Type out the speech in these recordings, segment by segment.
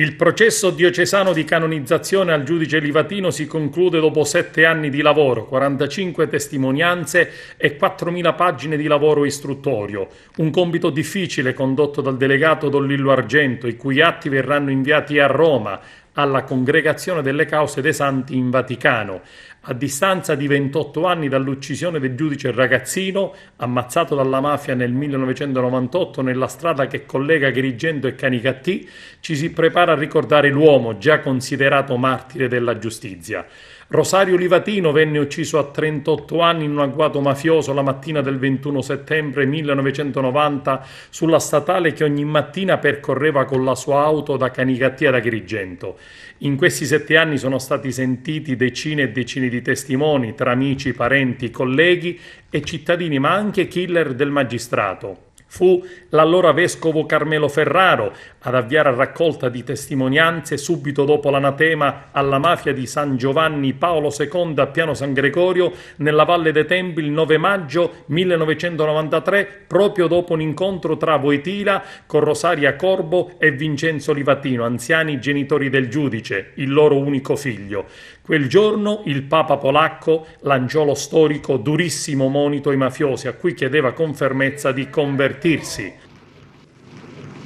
Il processo diocesano di canonizzazione al giudice Livatino si conclude dopo 7 anni di lavoro, 45 testimonianze e 4.000 pagine di lavoro istruttorio. Un compito difficile condotto dal delegato Don Lillo Argento, i cui atti verranno inviati a Roma, alla Congregazione delle Cause dei Santi in Vaticano. A distanza di 28 anni dall'uccisione del giudice Ragazzino, ammazzato dalla mafia nel 1998 nella strada che collega Agrigento e Canicattì, ci si prepara a ricordare l'uomo già considerato martire della giustizia. Rosario Livatino venne ucciso a 38 anni in un agguato mafioso la mattina del 21 settembre 1990 sulla statale che ogni mattina percorreva con la sua auto da Canicattì ad Agrigento. In questi 7 anni sono stati sentiti decine e decine di testimoni tra amici, parenti, colleghi e cittadini, ma anche killer del magistrato. Fu l'allora vescovo Carmelo Ferraro ad avviare a raccolta di testimonianze subito dopo l'anatema alla mafia di San Giovanni Paolo II a Piano San Gregorio nella Valle dei Templi il 9 maggio 1993, proprio dopo un incontro tra Voitila con Rosaria Corbo e Vincenzo Livatino, anziani genitori del giudice, il loro unico figlio. Quel giorno il Papa polacco lanciò lo storico durissimo monito ai mafiosi, a cui chiedeva con fermezza di convertirsi.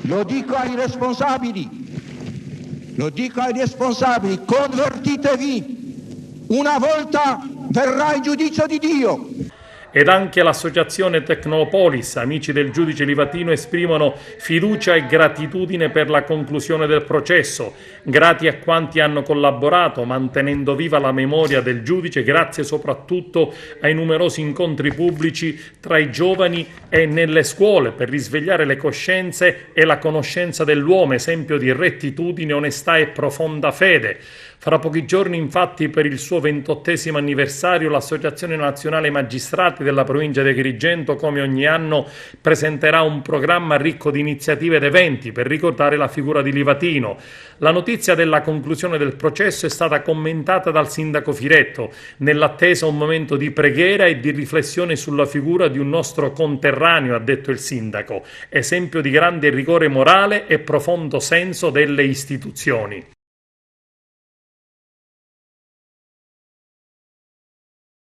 Lo dico ai responsabili, convertitevi, una volta verrà il giudizio di Dio. Ed anche l'associazione Tecnopolis, amici del giudice Livatino, esprimono fiducia e gratitudine per la conclusione del processo. Grati a quanti hanno collaborato, mantenendo viva la memoria del giudice, grazie soprattutto ai numerosi incontri pubblici tra i giovani e nelle scuole per risvegliare le coscienze e la conoscenza dell'uomo, esempio di rettitudine, onestà e profonda fede. Fra pochi giorni, infatti, per il suo 28° anniversario, l'Associazione Nazionale Magistrati della provincia di Agrigento, come ogni anno, presenterà un programma ricco di iniziative ed eventi per ricordare la figura di Livatino. La notizia della conclusione del processo è stata commentata dal sindaco Firetto, nell'attesa un momento di preghiera e di riflessione sulla figura di un nostro conterraneo, ha detto il sindaco, esempio di grande rigore morale e profondo senso delle istituzioni.